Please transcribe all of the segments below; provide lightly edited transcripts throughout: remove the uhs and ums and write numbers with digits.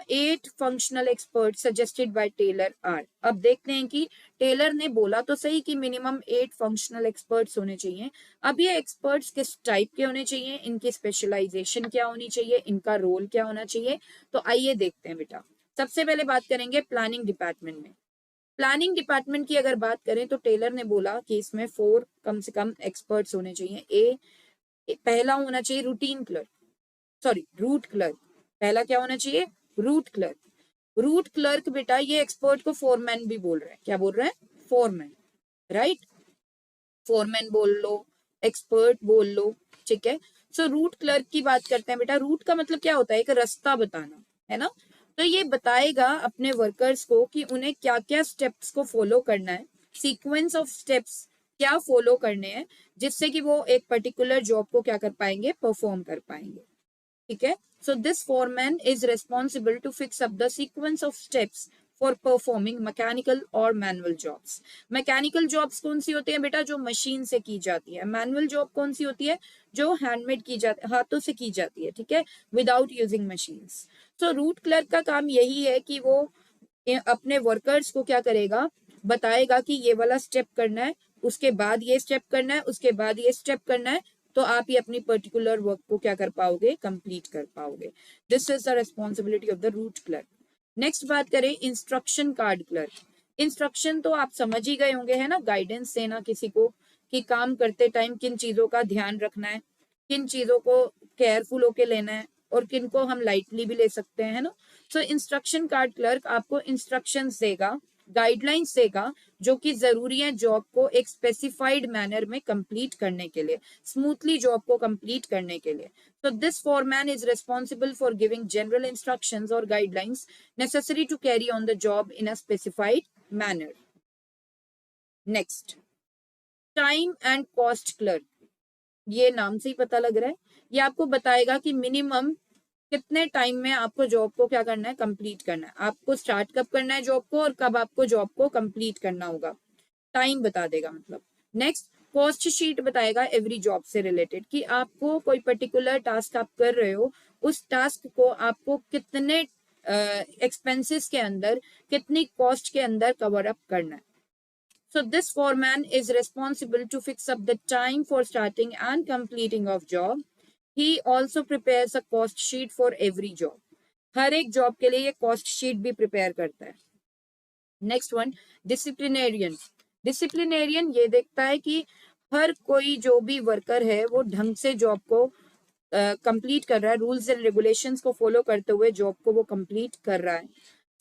8 functional expert suggested by Taylor R. अब देखते हैं कि टेलर ने बोला तो सही कि मिनिमम 8 फंक्शनल एक्सपर्ट्स होने चाहिए। अब ये एक्सपर्ट्स किस टाइप के होने चाहिए, इनकी स्पेशलाइजेशन क्या होनी चाहिए, इनका रोल क्या होना चाहिए, तो आइए देखते हैं बेटा। सबसे पहले बात करेंगे प्लानिंग डिपार्टमेंट में। प्लानिंग डिपार्टमेंट की अगर बात करें तो टेलर ने बोला कि इसमें 4 कम से कम एक्सपर्ट्स होने चाहिए। पहला होना चाहिए routine clerk, sorry root clerk. पहला क्या होना चाहिए, रूट क्लर्क। रूट क्लर्क बेटा ये एक्सपर्ट को फोरमैन भी बोल रहे हैं, क्या बोल रहे हैं, फोरमैन, राइट। फोरमैन बोल लो, एक्सपर्ट बोल लो, ठीक है। सो रूट क्लर्क की बात करते हैं बेटा। रूट का मतलब क्या होता है, एक रास्ता बताना, है ना। तो ये बताएगा अपने वर्कर्स को कि उन्हें क्या क्या स्टेप्स को फॉलो करना है, सीक्वेंस ऑफ स्टेप्स क्या फॉलो करने हैं, जिससे कि वो एक पर्टिकुलर जॉब को क्या कर पाएंगे, परफॉर्म कर पाएंगे, ठीक है। So this foreman is responsible to fix up the sequence of steps for performing mechanical और मैनुअल जॉब्स। मैकेनिकल जॉब्स कौन सी होती है बेटा, जो मशीन से की जाती है। मैनुअल जॉब कौन सी होती है, जो हैंडमेड की जाती है, हाथों से की जाती है, ठीक है, without using machines. So root clerk का काम यही है कि वो अपने वर्कर्स को क्या करेगा, बताएगा कि ये वाला स्टेप करना है, उसके बाद ये स्टेप करना है, उसके बाद ये स्टेप करना है, तो आप ये अपनी पर्टिकुलर वर्क को क्या कर पाओगे, कंप्लीट कर पाओगे। This is the responsibility of the root clerk. Next बात करें इंस्ट्रक्शन कार्ड क्लर्क। इंस्ट्रक्शन तो आप समझ ही गए होंगे, है ना, गाइडेंस देना किसी को कि काम करते टाइम किन चीजों का ध्यान रखना है, किन चीजों को केयरफुल होके लेना है और किन को हम लाइटली भी ले सकते हैं, है ना। सो इंस्ट्रक्शन कार्ड क्लर्क आपको इंस्ट्रक्शंस देगा, गाइडलाइंस देगा, जो कि जरूरी है जॉब को एक स्पेसिफाइड मैनर में कंप्लीट करने के लिए, स्मूथली जॉब को कंप्लीट करने के लिए। So this foreman is responsible for giving general instructions or guidelines necessary to carry on the job in a specified manner. Next, time and cost clerk. ये नाम से ही पता लग रहा है, ये आपको बताएगा कि मिनिमम कितने टाइम में आपको जॉब को क्या करना है, कंप्लीट करना है, आपको स्टार्ट कब करना है जॉब को और कब आपको जॉब को कंप्लीट करना होगा, टाइम बता देगा मतलब। नेक्स्ट, कॉस्ट शीट बताएगा एवरी जॉब से रिलेटेड कि आपको कोई पर्टिकुलर टास्क आप कर रहे हो, उस टास्क को आपको कितने एक्सपेंसेस के अंदर, कितनी कॉस्ट के अंदर कवर अप करना है। So this foreman is responsible to fix up the time for starting and completing of job. He also prepares a cost sheet for every job. हर एक जॉब के लिए ये कॉस्ट शीट भी prepare करता है। Next one, disciplinarian. Disciplinarian ये देखता है कि हर कोई जो भी वर्कर है वो ढंग से जॉब को कंप्लीट कर रहा है, रूल्स एंड रेगुलेशंस को फॉलो करते हुए जॉब को वो कंप्लीट कर रहा है।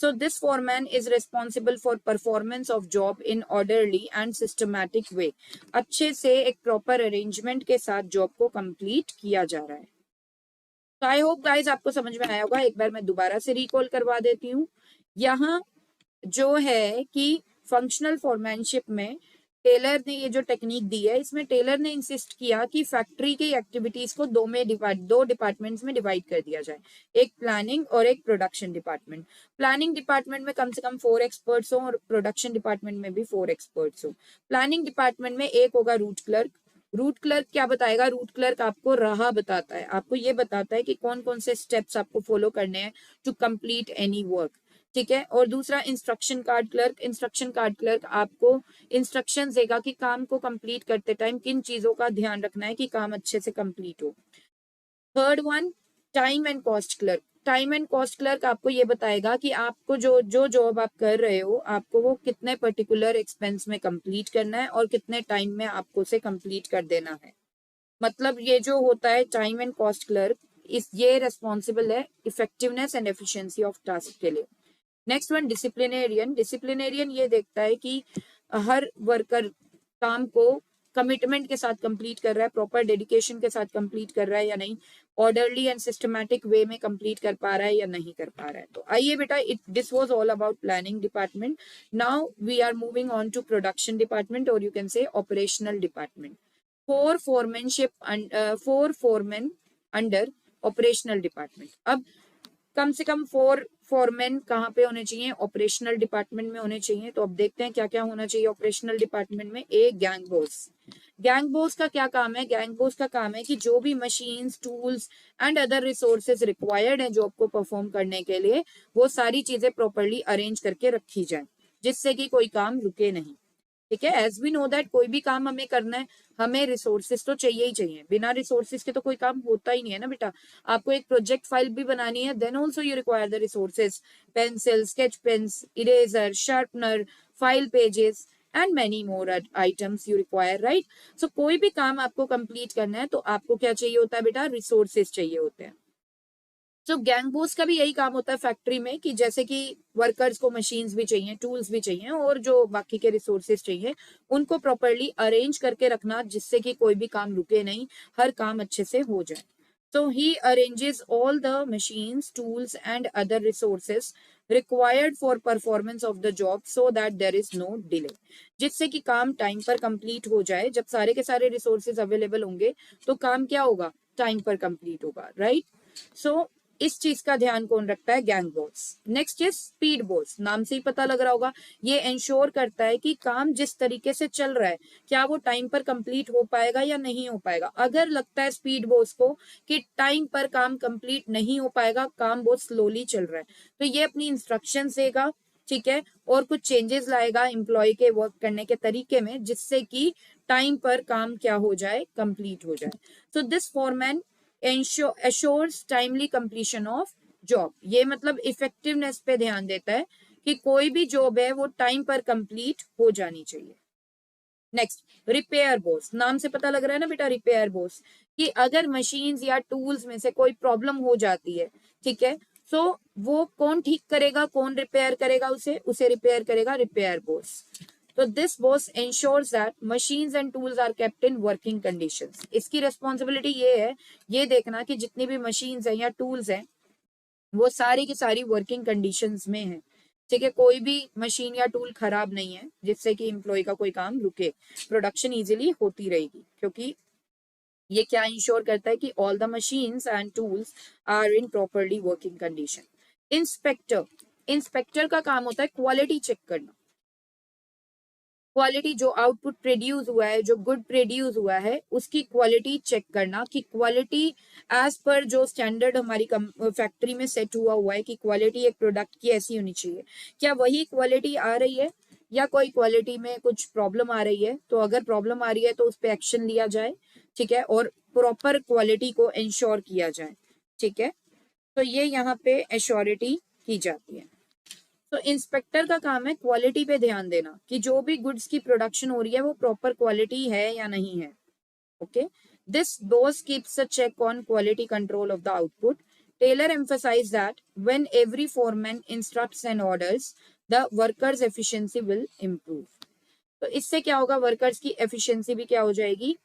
So this foreman is responsible for performance of job in orderly and systematic way. अच्छे से एक प्रॉपर अरेंजमेंट के साथ जॉब को कंप्लीट किया जा रहा है। तो आई होप गाइज आपको समझ में आया होगा। एक बार मैं दोबारा से रिकॉल करवा देती हूँ। यहाँ जो है कि फंक्शनल फॉरमैनशिप में टेलर ने ये जो टेक्निक दी है, इसमें टेलर ने इंसिस्ट किया कि फैक्ट्री की एक्टिविटीज को दो डिपार्टमेंट्स में डिवाइड कर दिया जाए, एक प्लानिंग और एक प्रोडक्शन डिपार्टमेंट। प्लानिंग डिपार्टमेंट में कम से कम 4 एक्सपर्ट्स हो और प्रोडक्शन डिपार्टमेंट में भी 4 एक्सपर्ट्स हो। प्लानिंग डिपार्टमेंट में एक होगा रूट क्लर्क। रूट क्लर्क क्या बताएगा, रूट क्लर्क आपको राह बताता है, आपको ये बताता है कि कौन कौन से स्टेप्स आपको फॉलो करने हैं टू कंप्लीट एनी वर्क, ठीक है। और दूसरा instruction card clerk. Instruction card clerk आपको इंस्ट्रक्शंस देगा कि काम को कंप्लीट करते टाइम किन चीजों का ध्यान रखना है कि काम अच्छे से कंप्लीट हो। Third one, time and cost clerk. Time and cost clerk आपको ये बताएगा कि आपको जो जो जॉब आप कर रहे हो, आपको वो कितने पर्टिकुलर एक्सपेंस में कंप्लीट करना है और कितने टाइम में आपको उसे कंप्लीट कर देना है। मतलब ये जो होता है टाइम एंड कॉस्ट क्लर्क, ये रेस्पॉन्सिबल है effectiveness and efficiency of task के लिए। Next one, disciplinarian. डिसिप्लिनेरियन ये देखता है कि हर वर्कर काम को कमिटमेंट के साथ कंप्लीट कर रहा है, प्रॉपर डेडिकेशन के साथ कंप्लीट कर रहा है या नहीं, ऑर्डरली एंड सिस्टमैटिक वे में कंप्लीट कर पा रहा है या नहीं कर पा रहा है। तो आइए बेटा, this was all about planning department. Now we are moving on to production department और you can say operational department. 4 foreman under operational department. अब कम से कम 4 फोरमैन कहाँ पे होने चाहिए, ऑपरेशनल डिपार्टमेंट में होने चाहिए। तो अब देखते हैं क्या क्या होना चाहिए ऑपरेशनल डिपार्टमेंट में। A gang boss. Gang boss का क्या काम है? गैंग बॉस का काम है कि जो भी machines, tools and other resources required है जॉब को परफॉर्म करने के लिए, वो सारी चीजें प्रॉपरली अरेंज करके रखी जाए, जिससे कि कोई काम रुके नहीं। ठीक है, एज वी नो दैट कोई भी काम हमें करना है, हमें रिसोर्सेज तो चाहिए ही चाहिए, बिना रिसोर्सेज के तो कोई काम होता ही नहीं है ना बेटा। आपको एक प्रोजेक्ट फाइल भी बनानी है, then also you require the resources, pencil, sketch pens, eraser, sharpener, file pages and many more items you require, right. So कोई भी काम आपको कंप्लीट करना है तो आपको क्या चाहिए होता है बेटा? रिसोर्सेज चाहिए होते हैं। तो गैंग बॉस का भी यही काम होता है फैक्ट्री में, कि जैसे कि वर्कर्स को मशीन्स भी चाहिए, टूल्स भी चाहिए, और जो बाकी के रिसोर्सेज चाहिए उनको प्रॉपरली अरेंज करके रखना, जिससे कि कोई भी काम रुके नहीं, हर काम अच्छे से हो जाए। So he arranges all the machines, tools and other resources required for performance of the job so that there is no delay. जिससे कि काम टाइम पर कंप्लीट हो जाए। जब सारे के सारे रिसोर्सेज अवेलेबल होंगे तो काम क्या होगा? टाइम पर कंप्लीट होगा, राइट। सो इस चीज का ध्यान कौन रखता है? Gang boss. Next is speed boss. नाम से ही पता लग रहा होगा, ये इंश्योर करता है कि काम जिस तरीके से चल रहा है क्या वो टाइम पर कंप्लीट हो पाएगा या नहीं हो पाएगा। अगर लगता है स्पीड बॉस को कि टाइम पर काम कंप्लीट नहीं हो पाएगा, काम बहुत स्लोली चल रहा है, तो ये अपनी इंस्ट्रक्शन देगा, ठीक है, और कुछ चेंजेस लाएगा एम्प्लॉय के वर्क करने के तरीके में, जिससे कि टाइम पर काम क्या हो जाए? कंप्लीट हो जाए। So this foreman assures timely completion of job. ये मतलब इफेक्टिवनेस पे ध्यान देता है कि कोई भी जॉब है वो टाइम पर कंप्लीट हो जानी चाहिए। Next, repair boss. नाम से पता लग रहा है ना बेटा, रिपेयर बॉस, कि अगर मशीन्स या टूल्स में से कोई प्रॉब्लम हो जाती है, ठीक है, सो वो कौन ठीक करेगा, कौन रिपेयर करेगा? उसे रिपेयर करेगा रिपेयर बॉस। तो this boss insures that machines and tools are kept in working conditions. इसकी रिस्पॉन्सिबिलिटी ये है, ये देखना कि जितनी भी मशीन्स हैं या टूल्स हैं वो सारी की सारी वर्किंग कंडीशंस में है, ठीक है, कोई भी मशीन या टूल खराब नहीं है, जिससे कि एम्प्लॉय का कोई काम रुके, प्रोडक्शन इजीली होती रहेगी। क्योंकि ये क्या इंश्योर करता है कि all the machines and tools are in properly working condition. Inspector, inspector का काम होता है क्वालिटी चेक करना। क्वालिटी, जो आउटपुट प्रोड्यूस हुआ है, जो गुड प्रोड्यूस हुआ है, उसकी क्वालिटी चेक करना कि क्वालिटी एज पर जो स्टैंडर्ड हमारी फैक्ट्री में सेट हुआ है कि क्वालिटी एक प्रोडक्ट की ऐसी होनी चाहिए, क्या वही क्वालिटी आ रही है या कोई क्वालिटी में कुछ प्रॉब्लम आ रही है। तो अगर प्रॉब्लम आ रही है तो उस पर एक्शन लिया जाए, ठीक है, और प्रॉपर क्वालिटी को इंश्योर किया जाए, ठीक है। तो ये यहाँ पे एश्योरिटी की जाती है। तो इंस्पेक्टर का काम है क्वालिटी पे ध्यान देना कि जो भी गुड्स की प्रोडक्शन हो रही है वो प्रॉपर क्वालिटी है या नहीं है। Okay, this boss keeps a check on quality control of the output. Taylor emphasized that when every foreman instructs and orders, the workers efficiency will improve. तो इससे क्या होगा? वर्कर्स की एफिशिएंसी भी क्या हो जाएगी?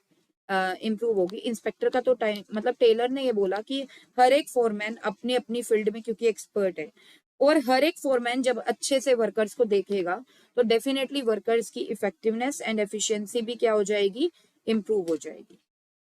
इम्प्रूव होगी। इंस्पेक्टर का तो टाइम मतलब टेलर ने ये बोला कि हर एक फोरमैन अपनी अपनी फील्ड में क्योंकि एक्सपर्ट है, और हर एक फोरमैन जब अच्छे से वर्कर्स को देखेगा तो डेफिनेटली वर्कर्स की इफेक्टिवनेस एंड एफिशिएंसी भी क्या हो जाएगी? इम्प्रूव हो जाएगी।